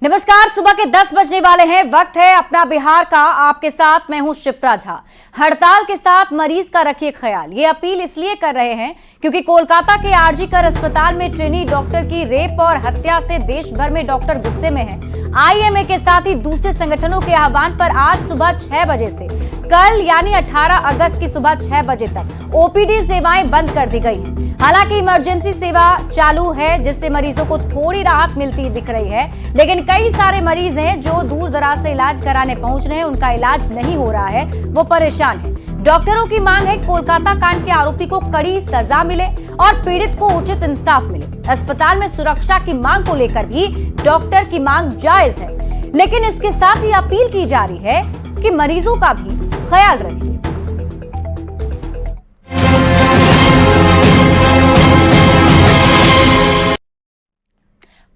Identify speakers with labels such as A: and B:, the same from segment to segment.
A: नमस्कार, सुबह के 10 बजने वाले हैं। वक्त है अपना बिहार का। आपके साथ मैं हूं शिप्रा झा। हड़ताल के साथ मरीज का रखिए ख्याल। ये अपील इसलिए कर रहे हैं क्योंकि कोलकाता के आरजी कर अस्पताल में ट्रेनी डॉक्टर की रेप और हत्या से देश भर में डॉक्टर गुस्से में हैं। आईएमए के साथ ही दूसरे संगठनों के आह्वान पर आज सुबह 6 बजे से कल यानी 18 अगस्त की सुबह 6 बजे तक ओपीडी सेवाएं बंद कर दी गई हैं। हालांकि इमरजेंसी सेवा चालू है, जिससे मरीजों को थोड़ी राहत मिलती दिख रही है, लेकिन कई सारे मरीज हैं जो दूर दराज से इलाज कराने पहुंच रहे हैं, उनका इलाज नहीं हो रहा है, वो परेशान है। डॉक्टरों की मांग है कोलकाता कांड के आरोपी को कड़ी सजा मिले और पीड़ित को उचित इंसाफ मिले। अस्पताल में सुरक्षा की मांग को लेकर भी डॉक्टर की मांग जायज है, लेकिन इसके साथ ही अपील की जा रही है कि मरीजों का भी ख्याल रखिए।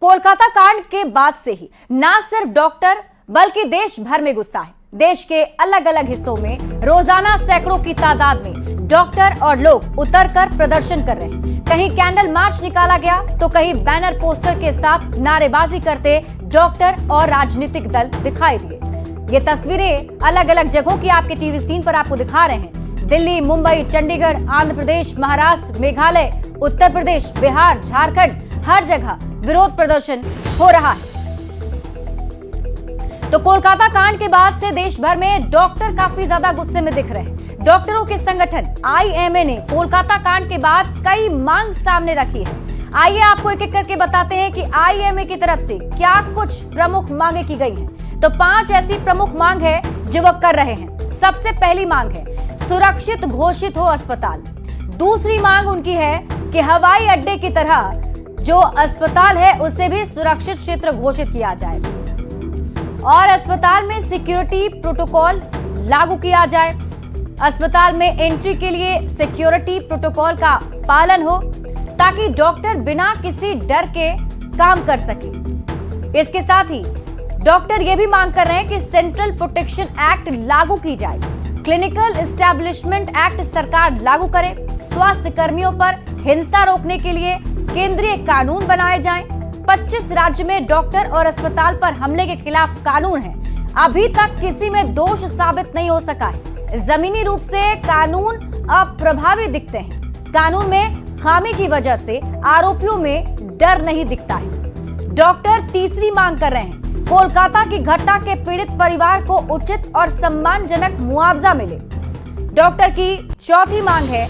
A: कोलकाता कांड के बाद से ही ना सिर्फ डॉक्टर बल्कि देश भर में गुस्सा है। देश के अलग अलग हिस्सों में रोजाना सैकड़ों की तादाद में डॉक्टर और लोग उतरकर प्रदर्शन कर रहे हैं। कहीं कैंडल मार्च निकाला गया तो कहीं बैनर पोस्टर के साथ नारेबाजी करते डॉक्टर और राजनीतिक दल दिखाई दिए। ये तस्वीरें अलग अलग जगहों की आपके टीवी स्क्रीन पर आपको दिखा रहे हैं। दिल्ली, मुंबई, चंडीगढ़, आंध्र प्रदेश, महाराष्ट्र, मेघालय, उत्तर प्रदेश, बिहार, झारखंड, हर जगह विरोध प्रदर्शन हो रहा है। तो कोलकाता कांड के बाद से देश भर में डॉक्टर काफी ज्यादा गुस्से में दिख रहे हैं। डॉक्टरों के संगठन आईएमए ने कोलकाता कांड के बाद कई मांग सामने रखी है। आइए आपको एक एक करके बताते हैं कि आईएमए की तरफ से क्या कुछ प्रमुख मांगे की गई हैं। तो 5 ऐसी प्रमुख मांग है जो वह कर रहे हैं। सबसे पहली मांग है सुरक्षित घोषित हो अस्पताल। दूसरी मांग उनकी है कि हवाई अड्डे की तरह जो अस्पताल है उसे भी सुरक्षित क्षेत्र घोषित किया जाए और अस्पताल में सिक्योरिटी प्रोटोकॉल लागू किया जाए। अस्पताल में एंट्री के लिए सिक्योरिटी प्रोटोकॉल का पालन हो ताकि डॉक्टर बिना किसी डर के काम कर सके। इसके साथ ही डॉक्टर ये भी मांग कर रहे हैं कि सेंट्रल प्रोटेक्शन एक्ट लागू की जाए। क्लिनिकल एस्टैब्लिशमेंट एक्ट सरकार लागू करे। स्वास्थ्य कर्मियों पर हिंसा रोकने के लिए केंद्रीय कानून बनाए जाएं। 25 राज्य में डॉक्टर और अस्पताल पर हमले के खिलाफ कानून है। अभी तक किसी में दोष साबित नहीं हो सका है। जमीनी रूप से कानून अप्रभावी दिखते हैं। कानून में खामी की वजह से आरोपियों में डर नहीं दिखता है। डॉक्टर तीसरी मांग कर रहे हैं कोलकाता की घटना के पीड़ित परिवार को उचित और सम्मानजनक मुआवजा मिले। डॉक्टर की चौथी मांग है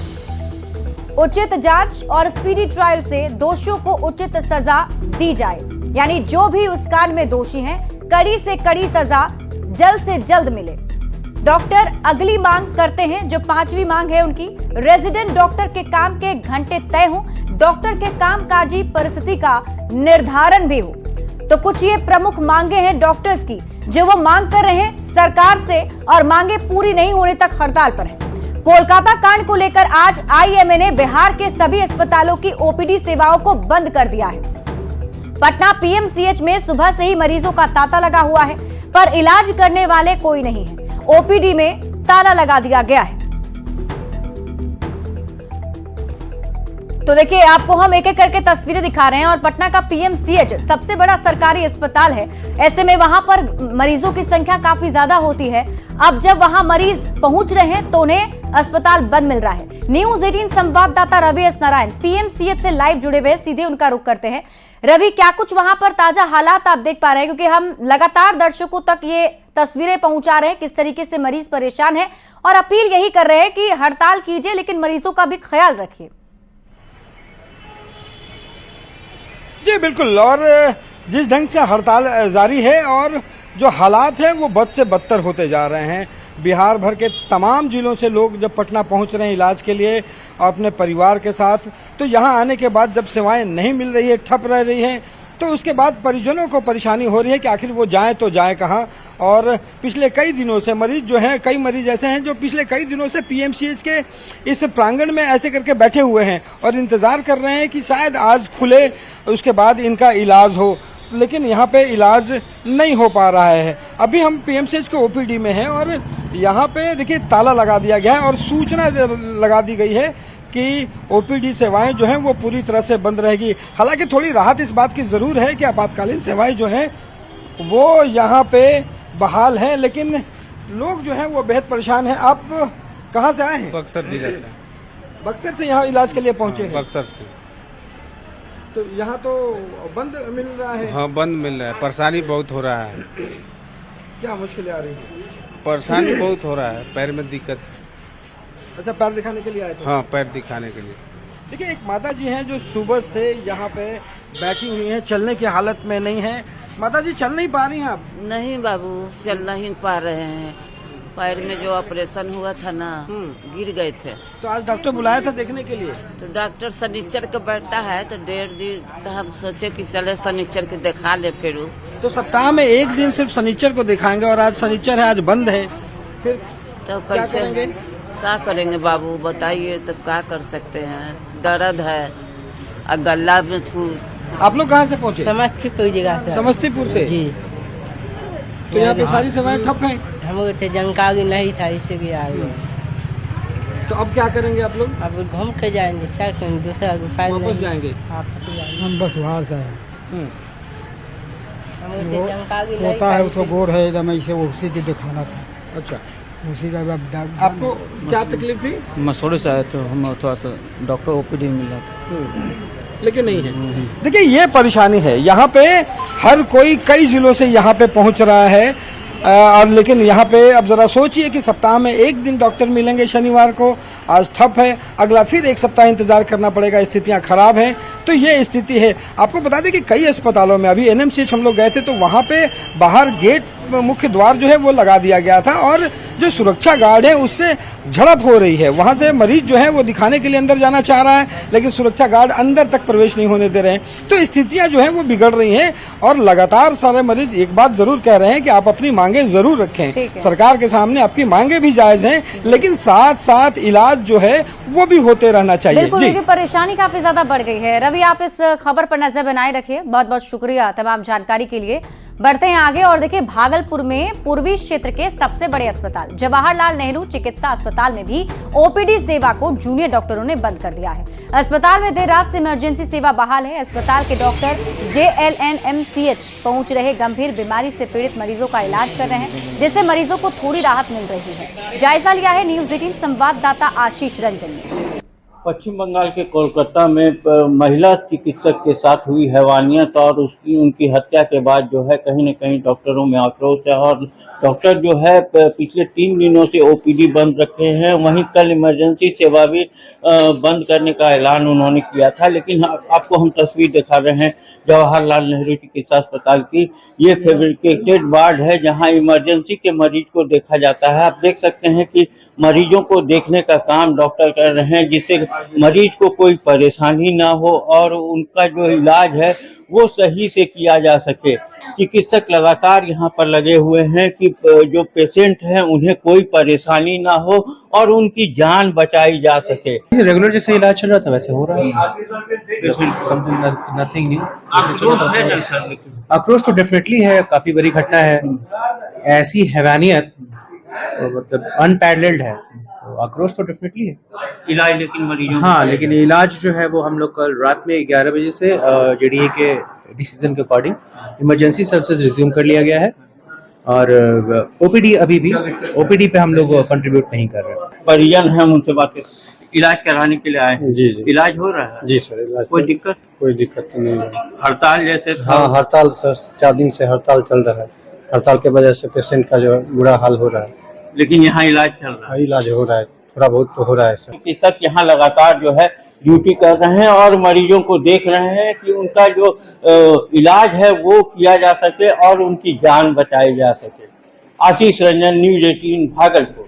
A: उचित जांच और स्पीडी ट्रायल से दोषियों को उचित सजा दी जाए, यानी जो भी उस कांड में दोषी हैं कड़ी से कड़ी सजा जल्द से जल्द मिले। डॉक्टर अगली मांग करते हैं, जो 5वीं मांग है उनकी, रेजिडेंट डॉक्टर के काम के घंटे तय हों, डॉक्टर के कामकाजी परिस्थिति का निर्धारण भी हो। तो कुछ ये प्रमुख मांगे हैं डॉक्टर्स की जो वो मांग कर रहे हैं सरकार से, और मांगे पूरी नहीं होने तक हड़ताल पर है। कोलकाता कांड को लेकर आज आईएमए ने बिहार के सभी अस्पतालों की ओपीडी सेवाओं को बंद कर दिया है। पटना पीएमसीएच में सुबह से ही मरीजों का तांता लगा हुआ है, पर इलाज करने वाले कोई नहीं है। ओपीडी में ताला लगा दिया गया है। तो देखिए, आपको हम एक एक करके तस्वीरें दिखा रहे हैं और पटना का पीएमसीएच सबसे बड़ा सरकारी अस्पताल है। ऐसे में वहां पर मरीजों की संख्या काफी ज्यादा होती है। अब जब वहां मरीज पहुंच रहे हैं तो उन्हें अस्पताल बंद मिल रहा है। न्यूज 18 संवाददाता रवि एस नारायण पीएमसीएच से लाइव जुड़े हुए, सीधे उनका रुख करते हैं। रवि, क्या कुछ वहां पर ताजा हालात आप देख पा रहे हैं, क्योंकि हम लगातार दर्शकों तक ये तस्वीरें पहुंचा रहे हैं किस तरीके से मरीज परेशान है, और अपील यही कर रहे हैं कि हड़ताल कीजिए लेकिन मरीजों का भी ख्याल रखिए।
B: जी बिल्कुल, और जिस ढंग से हड़ताल जारी है और जो हालात हैं वो बद से बदतर होते जा रहे हैं। बिहार भर के तमाम जिलों से लोग जब पटना पहुंच रहे हैं इलाज के लिए अपने परिवार के साथ, तो यहां आने के बाद जब सेवाएं नहीं मिल रही है, ठप रह रही हैं, तो उसके बाद परिजनों को परेशानी हो रही है कि आखिर वो जाए तो जाए कहाँ। और पिछले कई दिनों से मरीज जो हैं, कई मरीज ऐसे हैं जो पिछले कई दिनों से पीएमसीएच के इस प्रांगण में ऐसे करके बैठे हुए हैं और इंतजार कर रहे हैं कि शायद आज खुले, उसके बाद इनका इलाज हो, लेकिन यहाँ पे इलाज नहीं हो पा रहा है। अभी हम पीएमसीएच के ओपीडी में हैं और यहाँ पे देखिए ताला लगा दिया गया है और सूचना लगा दी गई है कि ओपीडी सेवाएं जो हैं वो पूरी तरह से बंद रहेगी। हालांकि थोड़ी राहत इस बात की जरूर है कि आपातकालीन सेवाएं जो हैं वो यहाँ पे बहाल हैं, लेकिन लोग जो हैं वो बेहद परेशान हैं। आप कहाँ से आए हैं?
C: बक्सर जिले से।
B: बक्सर से यहाँ इलाज के लिए पहुँचे हैं?
C: बक्सर से।
B: तो यहाँ तो बंद मिल रहा है।
C: हाँ, बंद मिल रहा है, परेशानी बहुत हो रहा है।
B: क्या मुश्किलें आ रही हैं?
C: परेशानी बहुत हो रहा है, पैर में दिक्कत।
B: अच्छा, पैर दिखाने के लिए आए थे?
C: हाँ, पैर दिखाने के लिए।
B: देखिए, एक माता जी हैं जो सुबह से यहाँ पे बैठी हुई हैं, चलने की हालत में नहीं है। माता जी, चल नहीं पा रही हैं आप?
D: नहीं बाबू, चल नहीं पा रहे हैं। पैर में जो ऑपरेशन हुआ था ना, गिर गए थे।
B: तो आज डॉक्टर बुलाया था देखने के लिए?
D: तो डॉक्टर शनिचर को बैठता है, तो 1.5 दिन तो हम सोचे कि चले शनिचर के दिखा ले। फिर
B: तो सप्ताह में एक दिन सिर्फ शनिचर को दिखाएंगे और आज शनिचर है, आज बंद है, फिर
D: तो
B: क्या
D: कैसे
B: करेंगे?
D: क्या करेंगे बाबू, बताइए। तो क्या कर सकते हैं, दर्द है और गला में
B: आप लोग कहाँ से पहुँचे?
E: समस्तीपुर जगह से।
B: समस्तीपुर से?
E: जी।
B: तो यहाँ पे सारी सेवाएं ठप हैं।
E: हम लोग थे, जानकारी नहीं था, इससे भी आ गए।
B: तो अब क्या करेंगे आप लोग?
E: अब घूम के जाएंगे, क्या करेंगे, दूसरा उपाय
B: वापस
E: नहीं।
B: जाएंगे?
E: हाँ, वापस जाएंगे।
F: हम बस बाहर से हैं।
E: हम लोग थे, जानकारी नहीं
F: होता
E: था,
F: है उसको
E: इससे-
F: गोड़ है एकदम ऐसे, वो उसी की दिखाना था,
B: अच्छा,
F: उसी का
B: आपको क्या तकलीफ थी?
G: मसूरी से आए तो हम थोड़ा सा डॉक्टर ओपीडी मिला था।
B: लेकिन नहीं है। देखिए, ये परेशानी है यहाँ पे, हर कोई कई जिलों से यहाँ पे पहुँच रहा है। और लेकिन यहाँ पे अब जरा सोचिए कि सप्ताह में एक दिन डॉक्टर मिलेंगे शनिवार को, आज ठप है, अगला फिर एक सप्ताह इंतजार करना पड़ेगा, स्थितियाँ खराब हैं। तो ये स्थिति है। आपको बता दें कि कई अस्पतालों में, अभी एनएमसीएच हम लोग गए थे तो वहाँ पे बाहर गेट मुख्य द्वार जो है वो लगा दिया गया था और जो सुरक्षा गार्ड है उससे झड़प हो रही है। वहाँ से मरीज जो है वो दिखाने के लिए अंदर जाना चाह रहा है, लेकिन सुरक्षा गार्ड अंदर तक प्रवेश नहीं होने दे रहे हैं। तो स्थितियाँ जो है वो बिगड़ रही हैं और लगातार सारे मरीज एक बात जरूर कह रहे हैं कि आप अपनी मांगे जरूर रखें, सरकार के सामने आपकी मांगे भी जायज हैं, लेकिन साथ साथ इलाज जो है वो भी होते रहना चाहिए।
A: बिल्कुल, क्योंकि परेशानी काफी ज्यादा बढ़ गई है। रवि, आप इस खबर पर नजर बनाए रखिए। बहुत बहुत शुक्रिया तमाम जानकारी के लिए। बढ़ते हैं आगे और देखिए, भागलपुर में पूर्वी क्षेत्र के सबसे बड़े अस्पताल जवाहरलाल नेहरू चिकित्सा अस्पताल में भी ओपीडी सेवा को जूनियर डॉक्टरों ने बंद कर दिया है। अस्पताल में देर रात से इमरजेंसी सेवा बहाल है। अस्पताल के डॉक्टर JLNMCH पहुंच रहे गंभीर बीमारी से पीड़ित मरीजों का इलाज कर रहे हैं, जिससे मरीजों को थोड़ी राहत मिल रही है। जायजा लिया है न्यूज 18 संवाददाता आशीष रंजन ने।
H: पश्चिम बंगाल के कोलकाता में महिला चिकित्सक के साथ हुई हैवानियत और उनकी हत्या के बाद जो है कहीं न कहीं डॉक्टरों में आक्रोश है और डॉक्टर जो है पिछले 3 दिनों से ओपीडी बंद रखे हैं। वहीं कल इमरजेंसी सेवा भी बंद करने का ऐलान उन्होंने किया था। लेकिन आपको हम तस्वीर दिखा रहे हैं जवाहरलाल नेहरू चिकित्सा अस्पताल की। ये फैब्रिकेटेड वार्ड है जहां इमरजेंसी के मरीज को देखा जाता है। आप देख सकते हैं कि मरीजों को देखने का काम डॉक्टर कर रहे हैं, जिससे मरीज को कोई परेशानी ना हो और उनका जो इलाज है वो सही से किया जा सके। चिकित्सक लगातार यहाँ पर लगे हुए हैं कि जो पेशेंट हैं उन्हें कोई परेशानी ना हो और उनकी जान बचाई जा सके।
I: रेगुलर जैसे इलाज चल रहा था वैसे हो रहा है, समथिंग नथिंग न्यू जैसे चल रहा था। आक्रोश तो डेफिनेटली है, काफी बड़ी घटना है, ऐसी हैवानियत मतलब अनपैरेलल्ड है, तो आक्रोश तो डेफिनेटली है।
H: इलाज लेकिन मरीजों
I: हाँ, लेकिन इलाज जो है वो हम लोग कल रात में 11 बजे से जेडीए के डिसीजन के अकॉर्डिंग इमरजेंसी सर्विसेज रिज्यूम कर लिया गया है और ओपीडी अभी भी ओपीडी पे हम लोग कंट्रीब्यूट नहीं कर रहे।
H: परिजन है, उनसे बात कर, इलाज कराने के लिए आए हैं।
J: जी जी,
H: इलाज हो रहा है?
J: जी सर, इलाज
H: कोई दिक्कत?
J: कोई दिक्कत तो नहीं है।
H: हड़ताल जैसे था?
J: हाँ, हड़ताल सर 4 दिन से हड़ताल चल रहा है। हड़ताल के वजह से पेशेंट का जो बुरा हाल हो रहा है,
H: लेकिन यहाँ इलाज चल रहा है।
J: इलाज हो रहा है, थोड़ा बहुत तो हो रहा है सर।
H: चिकित्सक यहाँ लगातार जो है ड्यूटी कर रहे हैं और मरीजों को देख रहे हैं कि उनका जो इलाज है वो किया जा सके और उनकी जान बचाई जा सके। आशीष रंजन, न्यूज 18 भागलपुर।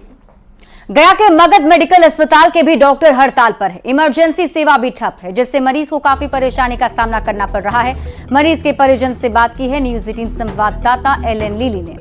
A: गया के मगध मेडिकल अस्पताल के भी डॉक्टर हड़ताल पर है। इमरजेंसी सेवा भी ठप है, जिससे मरीज को काफी परेशानी का सामना करना पड़ रहा है। मरीज के परिजन से बात की है न्यूज 18 संवाददाता LN लीली ने।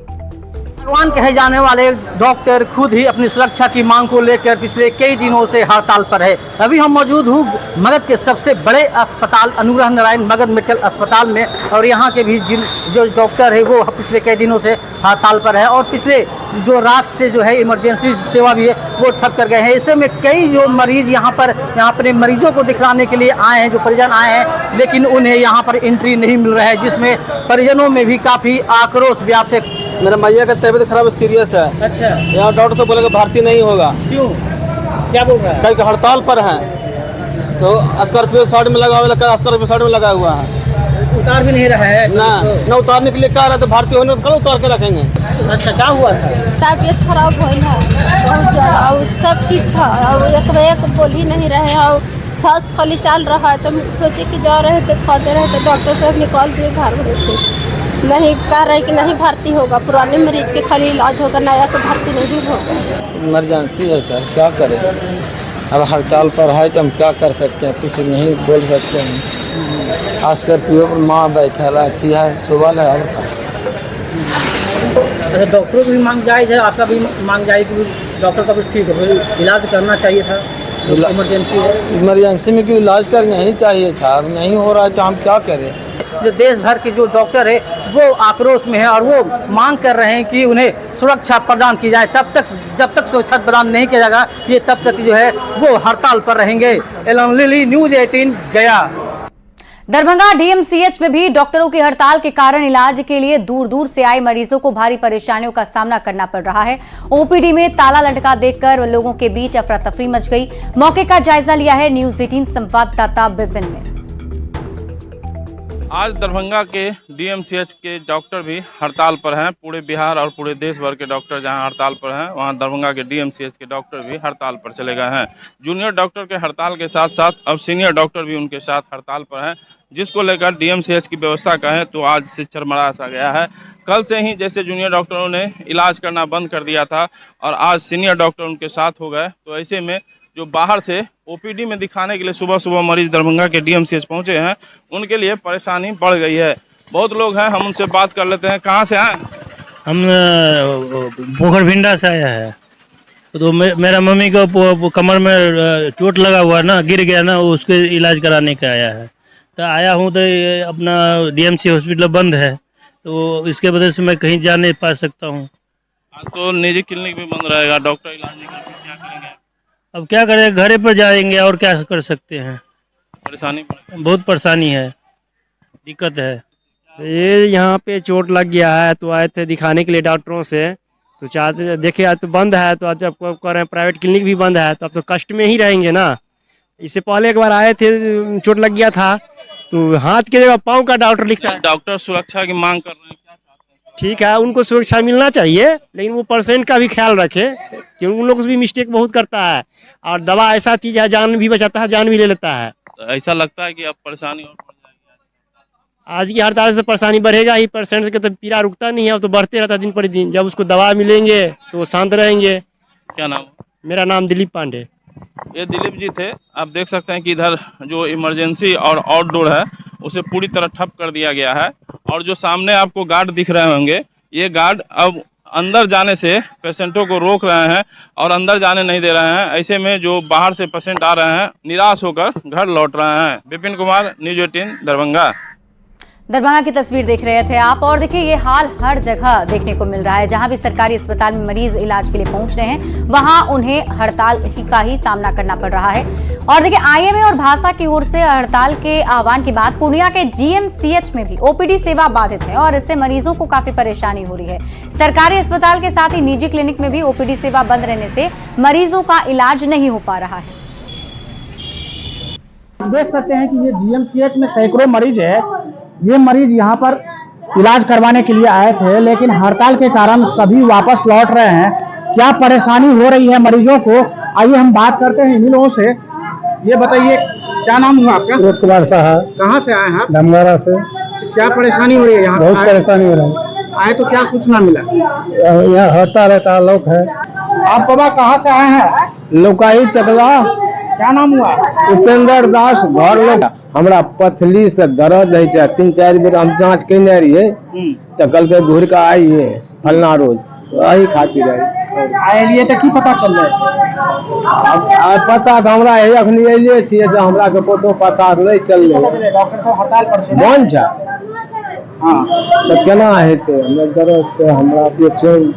K: भगवान कहे जाने वाले डॉक्टर खुद ही अपनी सुरक्षा की मांग को लेकर पिछले कई दिनों से हड़ताल पर है। अभी हम मौजूद हूँ मगध के सबसे बड़े अस्पताल अनुग्रह नारायण मगध मेडिकल अस्पताल में, और यहाँ के भी जो डॉक्टर है वो पिछले कई दिनों से हड़ताल पर है, और पिछले जो रात से जो है इमरजेंसी सेवा भी है वो ठप कर गए हैं। ऐसे में कई जो मरीज यहाँ पर मरीजों को दिखलाने के लिए आए हैं, जो परिजन आए हैं, लेकिन उन्हें यहाँ पर एंट्री नहीं मिल रहा है, जिसमें परिजनों में भी काफ़ी आक्रोश व्याप्त है।
J: मेरा मैया का तबीयत खराब सीरियस है।
K: अच्छा,
J: यहाँ डॉक्टर से बोलेगा भर्ती नहीं होगा।
K: क्यों, क्या बोल रहा है?
J: कई हड़ताल पर है, तो स्कॉर्पियो साइड में लगा हुआ, स्कॉर्पियो साइड में लगा हुआ है,
K: उतार भी नहीं रहा है
J: ना उतारने के लिए कह रहा है, तो भर्ती होने तो कल उतार के रखेंगे।
K: अच्छा, क्या हुआ था?
L: तबीयत खराब हुई है बहुत ज़्यादा, और सब ठीक था, और एक बोल ही नहीं रहे, और सांस खाली चल रहा है, तो सोचे कि जा रहे थे दिखाते रहे, तो डॉक्टर साहब निकाल दिए घर में से, नहीं कह रहे कि नहीं भर्ती होगा, पुराने मरीज के खाली इलाज होगा, नया को भर्ती नहीं होगा।
G: इमरजेंसी है सर, क्या करें, अब हड़ताल पर है तो हम क्या कर सकते हैं, कुछ नहीं बोल सकते हैं। खासकर पीओ पर माँ बैठा अच्छी है, सुबह है।
K: अच्छा, डॉक्टरों की भी मांग जायज़ है, आपका भी मांग जायज़ कि डॉक्टर का भी ठीक है, इलाज करना चाहिए था, इमरजेंसी है।
G: इमरजेंसी में क्यों इलाज करना ही चाहिए था, अब नहीं हो रहा है तो हम क्या करें।
K: जो देश भर के जो डॉक्टर है वो आक्रोश में है, और वो मांग कर रहे हैं कि उन्हें सुरक्षा प्रदान की जाए। जब तक सुरक्षा प्रदान नहीं किया जाएगा, ये तब तक जो है वो हड़ताल पर रहेंगे। एलन लिली, न्यूज़ 18 गया।
A: दरभंगा डीएमसीएच में भी डॉक्टरों की हड़ताल के कारण इलाज के लिए दूर दूर से आए मरीजों को भारी परेशानियों का सामना करना पड़ रहा है। ओपीडी में ताला लटका देखकर लोगों के बीच अफरा तफरी मच गई। मौके का जायजा लिया है न्यूज़ 18 संवाददाता विपिन ने।
M: आज दरभंगा के डीएमसीएच के डॉक्टर भी हड़ताल पर हैं। पूरे बिहार और पूरे देश भर के डॉक्टर जहां हड़ताल पर हैं, वहां दरभंगा के डीएमसीएच के डॉक्टर भी हड़ताल पर चले गए हैं। जूनियर डॉक्टर के हड़ताल के साथ साथ अब सीनियर डॉक्टर भी उनके साथ हड़ताल पर हैं, जिसको लेकर डीएमसीएच की व्यवस्था कहें तो आज से चरमरा सा गया है। कल से ही जैसे जूनियर डॉक्टरों ने इलाज करना बंद कर दिया था और आज सीनियर डॉक्टर उनके साथ हो गए, तो ऐसे में जो बाहर से ओपीडी में दिखाने के लिए सुबह सुबह मरीज दरभंगा के डीएमसीएच पहुंचे हैं, उनके लिए परेशानी बढ़ गई है। बहुत लोग हैं, हम उनसे बात कर लेते हैं। कहां से आए?
N: हम पोखरभिंडा से आया है। तो मेरा मम्मी को कमर में चोट लगा हुआ ना, गिर गया ना, उसके इलाज कराने का आया है। तो आया हूँ तो अपना डीएमसी हॉस्पिटल बंद है, तो इसके वजह से मैं कहीं जा नहीं पा सकता हूँ।
M: आज तो निजी क्लिनिक भी बंद रहेगा, डॉक्टर इलाज नहीं करते, क्या करेंगे?
N: अब क्या करें, घरे पर जाएंगे और क्या कर सकते हैं।
M: परेशानी
N: बहुत परेशानी है, दिक्कत है।
O: ये यहाँ पे चोट लग गया है, तो आए थे दिखाने के लिए डॉक्टरों से, तो चाहते देखे आज तो बंद है, तो आज आपको कह रहे हैं प्राइवेट क्लिनिक भी बंद है, तो अब तो कष्ट में ही रहेंगे ना। इससे पहले एक बार आए थे, चोट लग गया था, तो हाथ के जगह पाँव का डॉक्टर लिखता है।
M: डॉक्टर सुरक्षा की मांग कर रहे हैं, क्या चाहते हैं?
O: ठीक है, उनको सुरक्षा मिलना चाहिए, लेकिन वो पेशेंट का भी ख्याल रखे, क्योंकि उन लोग भी मिस्टेक बहुत करता है, और दवा ऐसा चीज है, जान भी बचाता है, जान भी ले लेता है।
M: तो ऐसा लगता है कि अब परेशानी और बढ़ जाएगी।
O: आज की हड़ताल से परेशानी बढ़ेगा ही, पेशेंट के तो पीड़ा रुकता नहीं है, अब तो बढ़ते रहता है दिन पर दिन। जब उसको दवा मिलेंगे तो वो शांत रहेंगे।
M: क्या नाम?
O: मेरा नाम दिलीप पांडे।
M: ये दिलीप जी थे। आप देख सकते हैं कि इधर जो इमरजेंसी और आउटडोर है उसे पूरी तरह ठप कर दिया गया है, और जो सामने आपको गार्ड दिख रहे होंगे, ये गार्ड अब अंदर जाने से पेशेंटों को रोक रहे हैं और अंदर जाने नहीं दे रहे हैं। ऐसे में जो बाहर से पेशेंट आ रहे हैं निराश होकर घर लौट रहे हैं। विपिन कुमार, न्यूज़ 18 दरभंगा।
A: दरभंगा की तस्वीर देख रहे थे आप, और देखिए ये हाल हर जगह देखने को मिल रहा है। जहां भी सरकारी अस्पताल में मरीज इलाज के लिए पहुंच रहे हैं, वहां उन्हें हड़ताल का ही सामना करना पड़ रहा है। और देखिए आईएमए और भासा की ओर से हड़ताल के आह्वान के बाद पूर्णिया के जीएमसीएच में भी ओपीडी सेवा बाधित है, और इससे मरीजों को काफी परेशानी हो रही है। सरकारी अस्पताल के साथ ही निजी क्लिनिक में भी ओपीडी सेवा बंद रहने से मरीजों का इलाज नहीं हो पा रहा है।
P: देख सकते हैं कि ये जीएमसीएच में सैकड़ों मरीज है। ये मरीज यहाँ पर इलाज करवाने के लिए आए थे, लेकिन हड़ताल के कारण सभी वापस लौट रहे हैं। क्या परेशानी हो रही है मरीजों को, आइए हम बात करते हैं इन लोगों से। ये बताइए, क्या नाम हुआ आपका?
F: विनोद कुमार साहब।
P: कहाँ से आए हैं आप?
F: दमगारा से।
P: क्या परेशानी हो रही है यहाँ?
F: बहुत परेशानी हो रही है।
P: आए तो क्या सूचना मिला?
F: यहाँ हड़ताल रहता लोग है।
P: आप बाबा कहाँ से आए हैं?
F: लोकाई चकला।
P: क्या नाम हुआ?
F: उपेंद्र दास। घर लोग हमरा पथली से दर्द है, 3-4 बेर हम जाँच कैने रहिए, तो कल के घूर के आइए फलना रोज, वही खातिर है
P: आए लिए तो की पता चल रहा
F: अब पता तो हमरा है अखनी अइले छियै जे हमरा के कोनो पता नहीं चल रहा
P: डॉक्टर साहब हड़ताल पर छै
F: मन छै
P: हाँ
F: तो केना हेतै हमरा दर्द से हमरा बेचैन।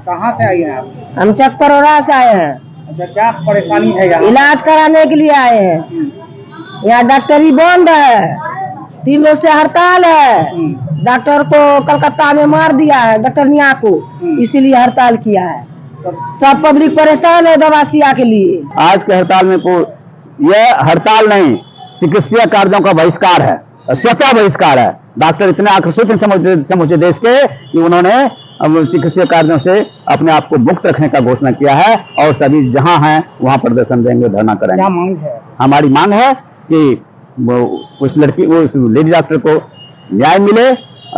P: कहाँ से आए हैं आप?
K: हम चकपरौरा से आए हैं,
P: अच्छा क्या परेशानी है यहाँ?
K: इलाज कराने के लिए आए हैं। यहाँ डॉक्टरी बंद है, 3 रोज से हड़ताल है। डॉक्टर को कलकत्ता में मार दिया है, डॉक्टर मियाँ को, इसीलिए हड़ताल किया है। सब पब्लिक परेशान है दवासिया के लिए।
Q: आज के हड़ताल में यह हड़ताल नहीं, चिकित्सा कार्यों का बहिष्कार है, स्वतः बहिष्कार है। डॉक्टर इतने आकर्षित हैं समूचे देश के कि उन्होंने चिकित्सा कार्यों से अपने आप को मुक्त रखने का घोषणा किया है और सभी जहां हैं वहां प्रदर्शन देंगे, धरना करेंगे।
P: क्या मांग है?
Q: हमारी मांग है कि उस लेडी डॉक्टर को न्याय मिले,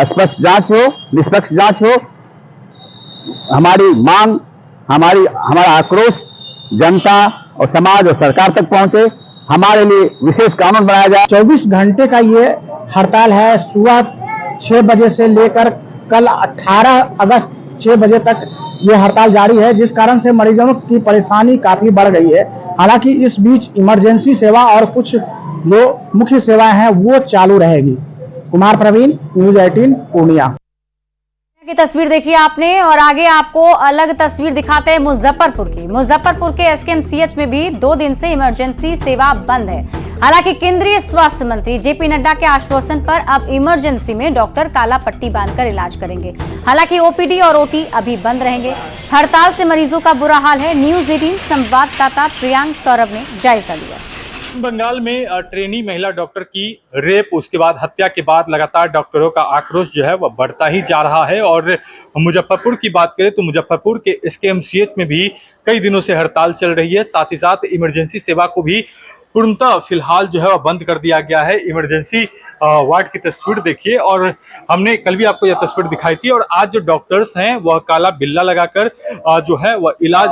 Q: स्पष्ट जांच हो, निष्पक्ष जांच हो। हमारी मांग, हमारा आक्रोश जनता और समाज और सरकार तक पहुंचे। हमारे लिए विशेष कानून बनाया जाए।
P: 24 घंटे का ये हड़ताल है, सुबह 6 बजे से लेकर कल 18 अगस्त 6 बजे तक ये हड़ताल जारी है, जिस कारण से मरीजों की परेशानी काफी बढ़ गई है। हालांकि इस बीच इमरजेंसी सेवा और कुछ जो मुख्य सेवाएं हैं वो चालू रहेगी। कुमार प्रवीण, न्यूज़ 18 पूर्णिया
A: की तस्वीर देखिए आपने, और आगे आपको अलग तस्वीर दिखाते हैं मुजफ्फरपुर की। मुजफ्फरपुर के एसकेएमसीएच में भी 2 दिन से इमरजेंसी सेवा बंद है। हालांकि केंद्रीय स्वास्थ्य मंत्री जेपी नड्डा के आश्वासन पर अब इमरजेंसी में डॉक्टर काला पट्टी बांधकर इलाज करेंगे। हालांकि ओपीडी और ओटी अभी बंद रहेंगे। हड़ताल से मरीजों का बुरा हाल है। न्यूज़ 18 संवाददाता प्रियांक सौरभ ने जायजा लिया।
R: बंगाल में ट्रेनी महिला डॉक्टर की रेप, उसके बाद हत्या के बाद लगातार डॉक्टरों का आक्रोश जो है वह बढ़ता ही जा रहा है। और मुजफ्फरपुर की बात करें तो मुजफ्फरपुर के एसकेएमसीएच में भी कई दिनों से हड़ताल चल रही है। साथ ही साथ इमरजेंसी सेवा को भी पूर्णतः फिलहाल जो है वह बंद कर दिया गया है। इमरजेंसी वार्ड की तस्वीर देखिए, और हमने कल भी आपको यह तस्वीर दिखाई थी। और आज जो डॉक्टर्स हैं वह काला बिल्ला लगाकर जो है वह इलाज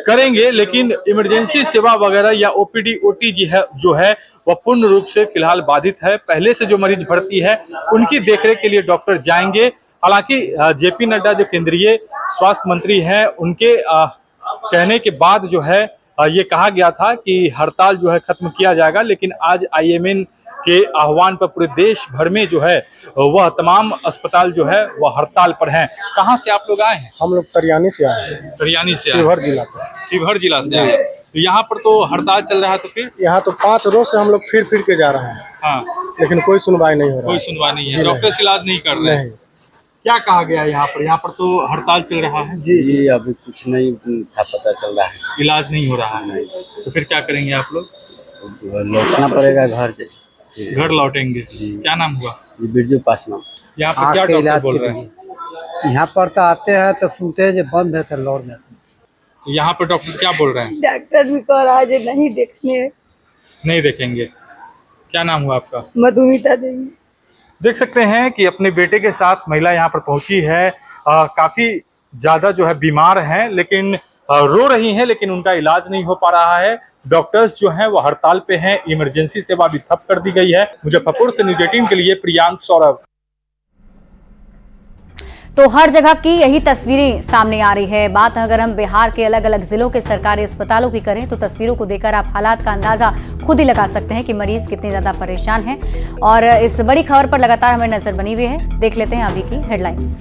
R: करेंगे, लेकिन इमरजेंसी सेवा वगैरह या ओपीडी ओटी जो है वह पूर्ण रूप से फिलहाल बाधित है। पहले से जो मरीज भर्ती है उनकी देखरेख के लिए डॉक्टर जाएंगे। हालांकि जेपी नड्डा जो केंद्रीय स्वास्थ्य मंत्री हैं, उनके कहने के बाद जो है ये कहा गया था कि हड़ताल जो है खत्म किया जाएगा, लेकिन आज आईएमए के आह्वान पर पूरे देश भर में जो है वह तमाम अस्पताल जो है वह हड़ताल पर हैं। कहां से आप लोग आए हैं?
J: हम लोग तरियानी से आए हैं।
R: तरियानी से?
J: शिवहर जिला से।
R: शिवहर जिला से आए। तो यहाँ पर तो हड़ताल चल रहा है, तो फिर
J: यहाँ तो 5 रोज से हम लोग फिर के जा रहे हैं।
R: हाँ,
J: लेकिन कोई सुनवाई नहीं हो रहा।
R: कोई सुनवाई नहीं है, डॉक्टर इलाज नहीं कर रहे हैं। क्या कहा गया यहाँ पर तो हड़ताल चल रहा है?
G: जी अभी कुछ नहीं था पता चल रहा है,
R: इलाज नहीं हो रहा है। तो फिर क्या करेंगे आप लोग?
G: लौटना पड़ेगा घर
R: लौटेंगे। क्या नाम हुआ?
G: बिरजू पासवान।
R: यहाँ पर क्या डॉक्टर बोल रहे हैं?
G: यहाँ पर तो आते हैं तो सुनते हैं जब बंद है तो लौट जाते हैं।
R: यहाँ पर डॉक्टर क्या बोल रहे हैं?
L: डॉक्टर भी कह रहा है नहीं
R: देखेंगे। क्या नाम हुआ आपका?
L: मधुमिता देवी।
R: देख सकते हैं कि अपने बेटे के साथ महिला यहाँ पर पहुंची है। काफी ज्यादा जो है बीमार हैं, लेकिन रो रही हैं, लेकिन उनका इलाज नहीं हो पा रहा है। डॉक्टर्स जो हैं वो हड़ताल पे हैं। इमरजेंसी सेवा भी ठप कर दी गई है। मुजफ्फरपुर से न्यूज़ 18 के लिए प्रियांक सौरभ।
A: तो हर जगह की यही तस्वीरें सामने आ रही है। बात अगर हम बिहार के अलग अलग जिलों के सरकारी अस्पतालों की करें तो तस्वीरों को देखकर आप हालात का अंदाजा खुद ही लगा सकते हैं कि मरीज कितने ज्यादा परेशान हैं। और इस बड़ी खबर पर लगातार हमें नजर बनी हुई है। देख लेते हैं अभी की हेडलाइंस।